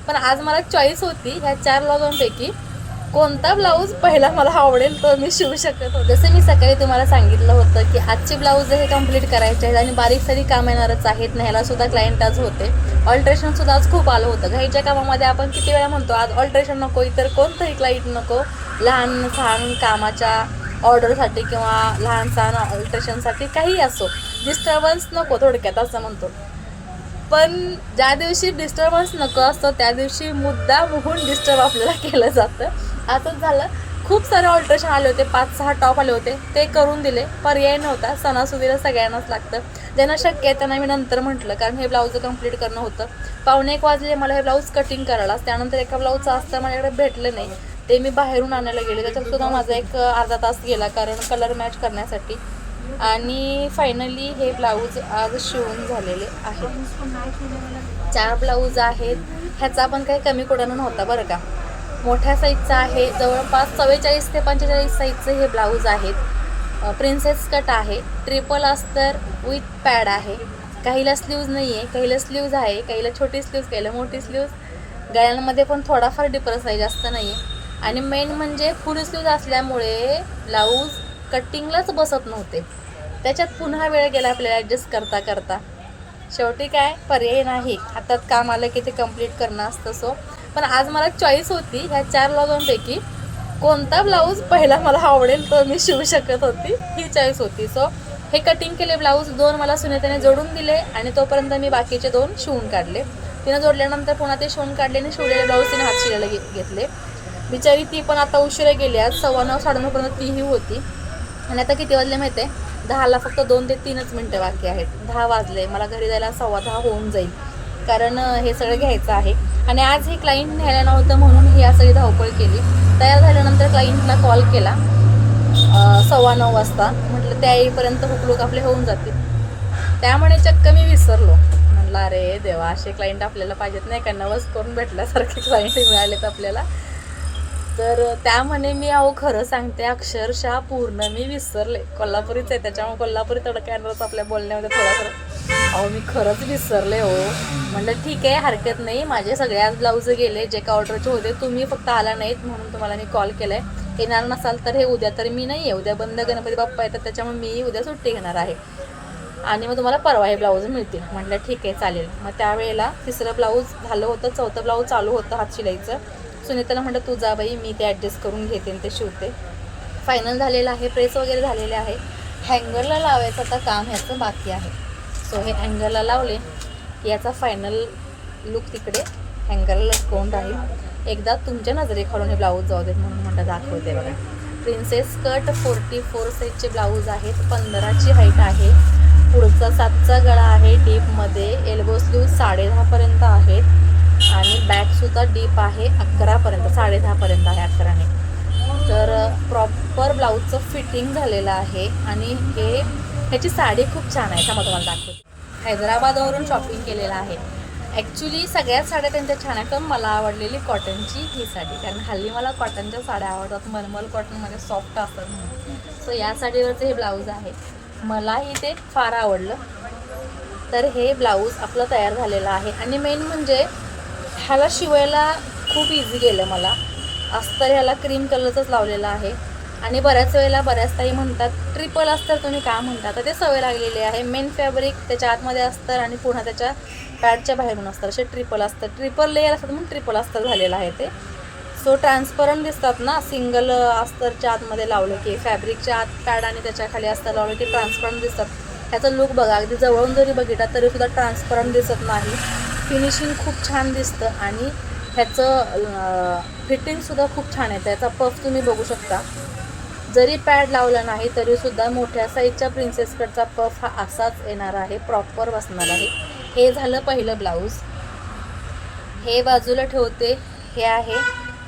पण आज मला चॉईस होती ह्या 4 ब्लाउजांपैकी कोणता ब्लाऊज पहिला मला आवडेल तो मी शिवू शकत होते. जसं मी सकाळी तुम्हाला सांगितलं होतं की आजचे ब्लाऊज हे कंप्लीट करायचे आहेत आणि बारीक सारी काम येणारच आहेत. न्यायला सुद्धा क्लायंट आज होते. ऑल्ट्रेशन सुद्धा आज खूप आलं होतं. घाईच्या कामामध्ये आपण किती वेळा म्हणतो आज ऑल्ट्रेशन नको, इतर कोणतंही क्लायंट नको, लहान सहान कामाच्या ऑर्डरसाठी किंवा लहान सहान ऑल्ट्रेशनसाठी काही असो, डिस्टर्बन्स नको थोडक्यात असं म्हणतो. पण ज्या दिवशी डिस्टर्बन्स नको असतं त्या दिवशी मुद्दा मोहून डिस्टर्ब आपल्याला केलं जातं. असंच झालं. खूप सारे ऑल्ट्रेशन आले होते, 5-6 टॉप आले होते, ते करून दिले. पर्याय नव्हता, सणासुदीला सगळ्यांनाच लागतं. ज्यांना शक्य आहे त्यांना मी नंतर म्हटलं, कारण हे ब्लाऊज कंप्लीट करणं होतं. 1:45 वाजले मला हे ब्लाऊज कटिंग करायला. त्यानंतर एका ब्लाऊजचं असतं माझ्याकडे भेटलं नाही, ते मी बाहेरून आणायला गेले. त्याच्यात सुद्धा माझा एक अर्धा तास गेला, कारण कलर मॅच करण्यासाठी. आणि फायनली हे ब्लाऊज आज शिवून झालेले आहेत. 4 ब्लाऊज आहेत. ह्याचा पण काही कमी कुठं नव्हता बरं का. मोठ्या साईजचा आहे, जवळपास 44 ते 45 साईजचे हे ब्लाऊज आहेत. प्रिन्सेस कट आहे, ट्रिपल अस्तर विथ पॅड आहे. काहीला स्लीव्ज नाही आहे, काहीला स्लीव्ज आहे, काहीला छोटी स्लीव्ज, काहीला मोठी स्लीव्ज. गळ्यांमध्ये पण थोडाफार डिफरन्स आहे, जास्त नाही आहे. आणि मेन म्हणजे फुल स्लीव्ज असल्यामुळे ब्लाऊज कटिंगलाच बसत नव्हते. त्याच्यात पुन्हा वेळ गेला आपल्याला ॲडजस्ट करता करता. शेवटी काय पर्याय नाही, हातात काम आलं की ते कंप्लीट करणं असतं. सो पण आज मला चॉईस होती ह्या 4 ब्लाऊजांपैकी कोणता ब्लाऊज पहिला मला आवडेल तो मी शिवू शकत होती, ही चॉईस होती. सो हे कटिंग केले ब्लाऊज 2 मला सुनेताने जोडून दिले आणि तोपर्यंत मी बाकीचे 2 शिवून काढले. तिनं जोडल्यानंतर पुन्हा ते शिवून काढले आणि शिवलेले ब्लाऊज तिने हात शिवायला घेतले. बिचारी ती पण आता उशिरा गेली. आज 9:15 9:30 तीही होती. आणि आता किती वाजले माहिती आहे? 10ला फक्त 2 ते 3च मिनटं बाकी आहेत. 10 वाजले. मला घरी जायला 10:15 होऊन जाईल, कारण हे सगळं घ्यायचं आहे. आणि आज हे क्लायंट न्यायला नव्हतं म्हणून ही सगळी धावपळ केली. तयार झाल्यानंतर क्लायंटला कॉल केला 9:15 वाजता. म्हटलं त्या येईपर्यंत हुकलूक आपले होऊन जातील. त्यामुळे चक्क मी विसरलो. म्हटलं अरे देवा, असे क्लायंट आपल्याला पाहिजेत नाही का, नवस करून भेटल्यासारखे क्लायंट मिळालेत आपल्याला. तर त्यामुळे मी खरं सांगते अक्षरशः पूर्ण मी विसरले. कोल्हापुरीच आहे त्याच्यामुळे कोल्हापुरी तडका येणारच आपल्या बोलण्यामध्ये थोडासा. मी खरंच विसरले हो. म्हटलं ठीक आहे, हरकत नाही. माझे सगळ्याच ब्लाऊज गेले जे का ऑर्डरचे होते. तुम्ही फक्त आला नाहीत म्हणून तुम्हाला मी कॉल केला आहे. येणार नसाल तर हे उद्या, तर मी नाही आहे उद्या, बंद गणपती बाप्पा येतात त्याच्यामुळे मी उद्या सुट्टी घेणार आहे आणि मग तुम्हाला परवा हे ब्लाऊज मिळतील. म्हटलं ठीक आहे चालेल. मग त्यावेळेला 3रं ब्लाऊज झालं होतं, 4थं ब्लाऊज चालू होतं हात शिलाईचं. सुनीताला म्हटलं तू जा बाई, मी ते ॲडजस्ट करून घेते आणि ते शिवते. फायनल झालेलं आहे, प्रेस वगैरे झालेले आहे. हँगरला लावायचं आता काम ह्याचं बाकी आहे. सो हे हँगरला लावले की याचा फायनल लुक तिकडे हँगरला लटकवून राहील. एकदा तुमच्या नजरेखालून हे ब्लाऊज जाऊ देत म्हणून म्हटलं दाखवते बघा. प्रिन्सेस कट 44 साईजचे ब्लाऊज आहेत. 15ची हाईट आहे. पुढचा 7चा गळा आहे डीपमध्ये. एल्बो स्लीव 10:30 आहेत आणि बॅकसुद्धा डीप आहे 11पर्यंत, 10:30 आहे 11ने. तर प्रॉपर ब्लाऊजचं फिटिंग झालेलं आहे. आणि ह्याची साडी खूप छान आहे, त्यामुळे तुम्हाला दाखवते. हैदराबादवरून शॉपिंग केलेलं आहे. ॲक्च्युली सगळ्याच साड्या त्यांच्या छान आहेत, पण मला आवडलेली कॉटनची ही साडी, कारण हल्ली मला कॉटनच्या साड्या आवडतात. मलमल कॉटनमध्ये सॉफ्ट असतात म्हणून. सो या साडीवरचं हे ब्लाऊज आहे. मलाही ते फार आवडलं. तर हे ब्लाऊज आपलं तयार झालेलं आहे. आणि मेन म्हणजे ह्याला शिवायला खूप इझी गेलं मला. अस्तर ह्याला क्रीम कलरचंच लावलेलं आहे. आणि बऱ्याच वेळेला बऱ्याच ताई म्हणतात ट्रिपल अस्तर तुम्ही का म्हणता, तर ते सवय लागलेली आहे. मेन फॅब्रिक त्याच्या आतमध्ये अस्तर आणि पुन्हा त्याच्या पॅडच्या बाहेरून अस्तर, असे ट्रिपल अस्तर, ट्रिपल लेअर असतात म्हणून ट्रिपल अस्तर झालेलं आहे ते. सो ट्रान्सपरंट दिसतात ना, सिंगल अस्तरच्या आतमध्ये लावलं की, फॅब्रिकच्या आत पॅड आणि त्याच्या खाली अस्तर लावलं की ट्रान्सपरंट दिसतात. ह्याचा लुक बघा, अगदी जवळून जरी बघितला तरीसुद्धा ट्रान्सपरंट दिसत नाही. फिनिशिंग खूप छान दिसतं आणि ह्याचं फिटिंगसुद्धा खूप छान आहे. त्याचा पफ तुम्ही बघू शकता. जरी पॅड लावला नाही तरीसुद्धा मोठ्या साईजच्या प्रिन्सेस कटचा पफ हा असाच येणार आहे, प्रॉपर बसणार आहे. हे झालं पहिलं ब्लाऊज. हे बाजूला ठेवते. हे आहे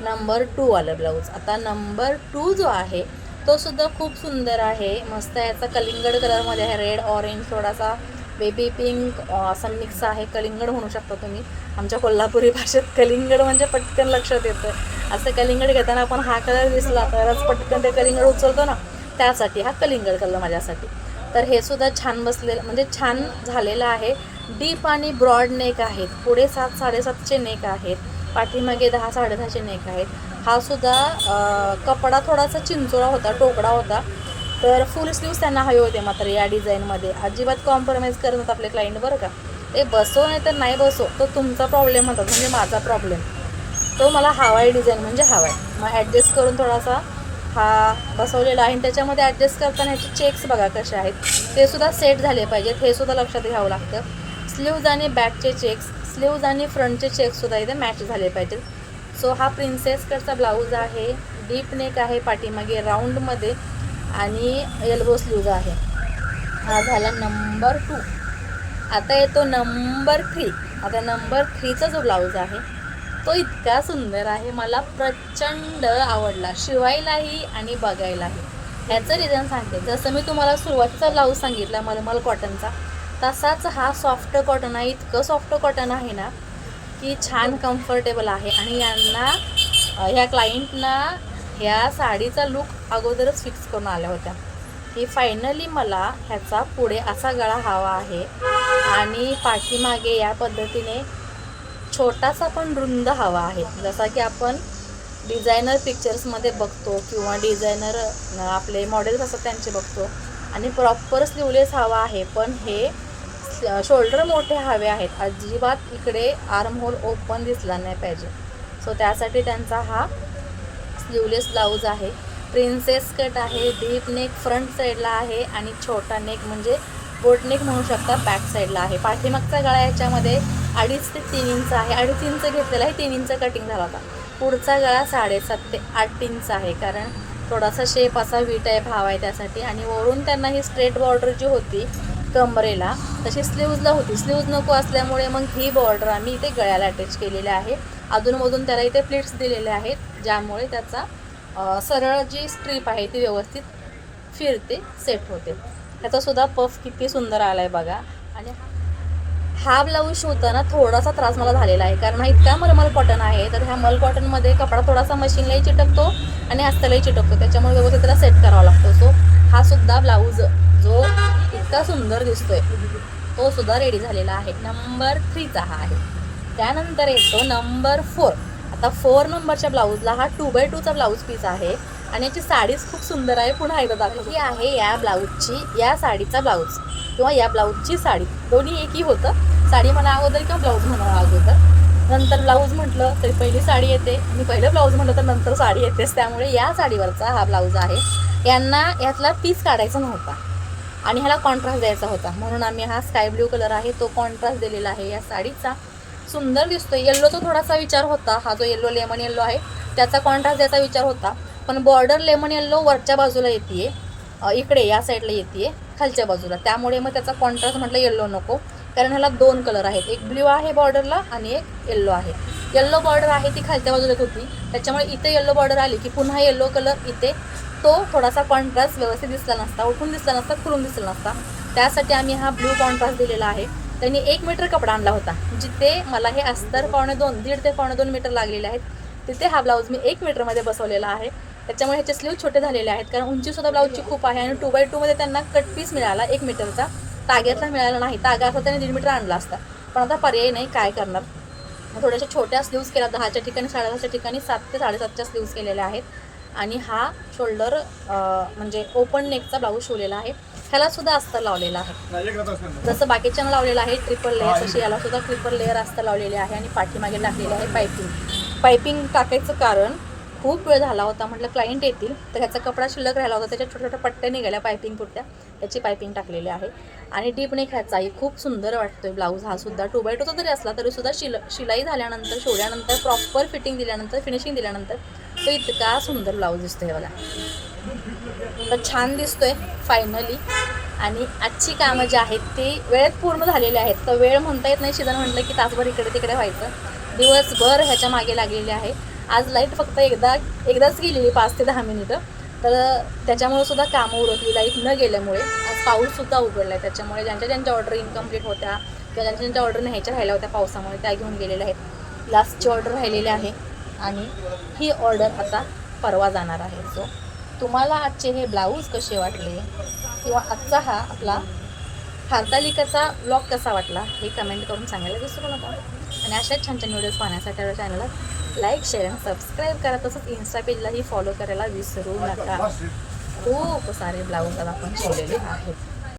नंबर 2 वालं ब्लाऊज. आता नंबर 2 जो आहे तो सुद्धा खूप सुंदर आहे, मस्त आहे. याचा कलिंगड कलरमध्ये आहे, रेड ऑरेंज थोडासा बेबी पिंक असा मिक्स आहे. कलिंगड म्हणू शकता तुम्ही. आमच्या कोल्हापुरी भाषेत कलिंगड म्हणजे पटकन लक्षात येतं. असं कलिंगड घेताना आपण हा कलर दिसला तरच पटकन ते कलिंगड उचलतो ना, त्यासाठी हा कलिंगड कलर माझ्यासाठी. तर हे सुद्धा छान बसलेलं म्हणजे छान झालेलं आहे. डीप आणि ब्रॉड नेक आहेत. पुढे 7 साडेसातचे नेक आहेत. पाठीमागे 10-10.5चे नेक आहेत. हा सुद्धा कपडा थोडासा चिंचोळा होता, टोकडा होता, तर फुल स्लीव्स त्यांना हवे होते. मात्र या डिझाईनमध्ये अजिबात कॉम्प्रोमाइज करत आपले क्लायंट बरं का. ते बसो नाही तर नाही बसो, तो तुमचा प्रॉब्लेम होता, म्हणजे माझा प्रॉब्लेम. तो मला हवा आहे डिझाईन म्हणजे हवा आहे. मग ॲडजस्ट करून थोडासा हा बसवलेला आहे. आणि त्याच्यामध्ये ॲडजस्ट करताना ह्याचे चेक्स बघा कसे आहेत, ते सुद्धा सेट झाले पाहिजेत, हे सुद्धा लक्षात घ्यावं लागतं. स्लीव्ज आणि बॅकचे चेक्स, स्लीव्ज आणि फ्रंटचे चेक्ससुद्धा इथे मॅच झाले पाहिजेत. सो हा प्रिन्सेस कटचा ब्लाऊज आहे. डीप नेक आहे पाठीमागे राऊंडमध्ये आणि एल्बो स्लीव्ज आहे. हा झाला नंबर 2. आता येतो नंबर 3. आता नंबर 3चा जो ब्लाऊज आहे तो इतका सुंदर आहे, मला प्रचंड आवडला शिवायलाही आणि बघायलाही. ह्याचं रिझन सांगते. जसं मी तुम्हाला सुरुवातीचा ब्लाऊज सांगितला मलमल कॉटनचा, तसाच हा सॉफ्ट कॉटन आहे. इतकं सॉफ्ट कॉटन आहे ना की छान कम्फर्टेबल आहे. आणि यांना ह्या क्लायंटना ह्या साडीचा लूक अगोदरच फिक्स करून आल्या होत्या की फायनली मला ह्याचा पुढे असा गळा हवा आहे आणि पाठीमागे या पद्धतीने छोटासा पण रुंद हवा आहे, जसा की आपण डिझायनर पिक्चर्समध्ये बघतो किंवा डिझायनर आपले मॉडेल्स असतात त्यांचे बघतो. आणि प्रॉपर स्लीवलेस हवा आहे, पण हे शोल्डर मोठे हवे आहेत. अजिबात इकडे आर्म होल ओपन दिसला नाही पाहिजे. सो त्यासाठी त्यांचा हा स्लीवलेस ब्लाऊज आहे. प्रिन्सेस कट आहे. डीप नेक फ्रंट साईडला आहे आणि छोटा नेक म्हणजे बोट नेक म्हणू शकता बॅक साईडला आहे. पाठीमागचा गळा याच्यामध्ये 2.5 ते 3 इंच आहे. 2.5 इंच घेतलेला आहे, 3 इंच कटिंग झाला होता. पुढचा गळा 7.5 ते 8 इंच आहे, कारण थोडासा शेप असा व्ही टाईप हवा आहे त्यासाठी. आणि वरून त्यांना ही स्ट्रेट बॉर्डर जी होती कमरेला तशी स्लीव्जला होती. स्लीव्ज नको असल्यामुळे मग ही बॉर्डर आम्ही इथे गळ्याला अटॅच केलेली आहे. अधूनमधून त्याला इथे प्लेट्स दिलेले आहेत, ज्यामुळे त्याचा सरळ जी स्ट्रीप आहे ती व्यवस्थित फिरते, सेट होते. त्याचासुद्धा पफ किती सुंदर आला आहे बघा. आणि हा ब्लाऊज शिवताना थोडासा त्रास मला झालेला आहे, कारण हा इतका मलमल कॉटन आहे. तर ह्या मल कॉटनमध्ये कपडा थोडासा मशीनलाही चिटकतो आणि हस्तलाही चिटकतो, त्याच्यामुळे व्यवस्थित त्याला सेट करावा लागतो. सो हा सुद्धा ब्लाऊज जो इतका सुंदर दिसतोय तो सुद्धा रेडी झालेला आहे. नंबर 3चा हा आहे. त्यानंतर येतो नंबर 4. आता 4 नंबरच्या ब्लाऊजला हा 2x2चा ब्लाऊज पीस आहे आणि याची साडीच खूप सुंदर आहे. पुन्हा एकदा दाखवतो. ही आहे या ब्लाऊजची, या साडीचा ब्लाऊज किंवा या ब्लाऊजची साडी, दोन्ही एकही होतं. साडी म्हणा अगोदर किंवा ब्लाऊज म्हणा अगोदर, नंतर ब्लाऊज म्हटलं तरी पहिली साडी येते आणि पहिलं ब्लाऊज म्हटलं तर नंतर साडी येतेच. त्यामुळे या साडीवरचा हा ब्लाऊज आहे. यांना यातला पीस काढायचा नव्हता आणि ह्याला कॉन्ट्रास्ट द्यायचा होता, म्हणून आम्ही हा स्काय ब्ल्यू कलर आहे तो कॉन्ट्रास्ट दिलेला आहे या साडीचा. सुंदर दिसतोय. येल्लोचा थोडासा विचार होता, हा जो येल्लो लेमन येल्लो आहे त्याचा कॉन्ट्रास्ट द्यायचा विचार होता, पण बॉर्डर लेमन येल्लो वरच्या बाजूला येते, इकडे या साईडला येते खालच्या बाजूला, त्यामुळे मग त्याचा कॉन्ट्रास्ट म्हटलं येल्लो नको, कारण ह्याला 2 कलर आहेत, एक ब्ल्यू आहे बॉर्डरला आणि एक येल्लो आहे. येल्लो बॉर्डर आहे ती खालच्या बाजूला होती, त्याच्यामुळे इथे येल्लो बॉर्डर आली की पुन्हा येल्लो कलर इथे, तो थोडासा कॉन्ट्रास्ट व्यवस्थित दिसला नसता, उठून दिसला नसता, खुलून दिसला नसता. त्यासाठी आम्ही हा ब्ल्यू कॉन्ट्रास्ट दिलेला आहे. त्यांनी 1 मीटर कपडा आणला होता, जिथे मला हे अस्तर 1.5 ते 1.5 मीटर लागलेले आहेत, तिथे हा ब्लाऊज मी 1 मीटरमध्ये बसवलेला आहे. त्याच्यामुळे ह्याचे स्लीव छोटे झालेले आहेत, कारण उंचीसुद्धा ब्लाऊजची खूप आहे. आणि 2x2मध्ये त्यांना कट पीस मिळाला 1 मीटरचा, ताग्यातला मिळाला नाही. तागा असता त्याने 1.5 मीटर आणला असता, पण आता पर्याय नाही, काय करणार. थोड्याशा छोट्या स्लीव्ज केल्या, 10च्या ठिकाणी 10.5च्या ठिकाणी 7 ते 7.5च्या स्लीव्ज केलेल्या आहेत. आणि हा शोल्डर म्हणजे ओपन नेकचा ब्लाऊज शिवलेला आहे. ह्याला सुद्धा अस्तर लावलेला आहे, जसं बाकीच्यांना लावलेलं आहे ट्रिपल लेअर, तशी याला सुद्धा ट्रिपल लेअर अस्तर लावलेले आहे. आणि पाठीमागे टाकलेले आहे पायपिंग टाकायचं कारण खूप वेळ झाला होता, म्हटलं क्लायंट येतील तर ह्याचा कपडा शिल्लक राहिला होता, त्याच्या छोट्या छोट्या पट्ट्या निघाल्या पायपिंग पुरत्या, त्याची पायपिंग टाकलेली आहे. आणि डीप नेक ह्याचाही खूप सुंदर वाटतोय ब्लाऊज. हा सुद्धा 2x2चा जरी असला तरी सुद्धा शिलाई झाल्यानंतर, शिवल्यानंतर, प्रॉपर फिटिंग दिल्यानंतर, फिनिशिंग दिल्यानंतर तो इतका सुंदर ब्लाऊज दिसतोय बघा. तर छान दिसतोय फायनली. आणि आजची कामं जी आहेत ती वेळेत पूर्ण झालेली आहेत. तर वेळ म्हणता येत नाही, सीझन म्हटलं की तासभर इकडे तिकडे व्हायचं, दिवसभर ह्याच्या मागे लागलेले आहे. आज लाईट फक्त एकदाच गेलेली 5 ते 10 मिनिटं, तर त्याच्यामुळे सुद्धा कामं उरकली लाईट न गेल्यामुळे. आज पाऊससुद्धा उघडला आहे, त्याच्यामुळे ज्यांच्या ऑर्डर इनकम्प्लीट होत्या किंवा ज्यांच्या ऑर्डर न्यायच्या राहिल्या होत्या पावसामुळे त्या घेऊन गेलेल्या आहेत. लास्टची ऑर्डर राहिलेली आहे आणि ही ऑर्डर आता परवा जाणार आहे. सो तुम्हाला आजचे हे ब्लाऊज कसे वाटले किंवा आजचा हा आपला हरतालिकाचा ब्लॉग कसा वाटला हे कमेंट करून सांगायला विसरू नका. आणि अशाच छान छान व्हिडिओज पाहण्यासाठी आपल्या चॅनलला लाईक शेअर आणि सबस्क्राईब करा. तसंच इन्स्टा पेजलाही फॉलो करायला विसरू नका. खूप सारे ब्लाऊज आपण शिवलेले आहेत.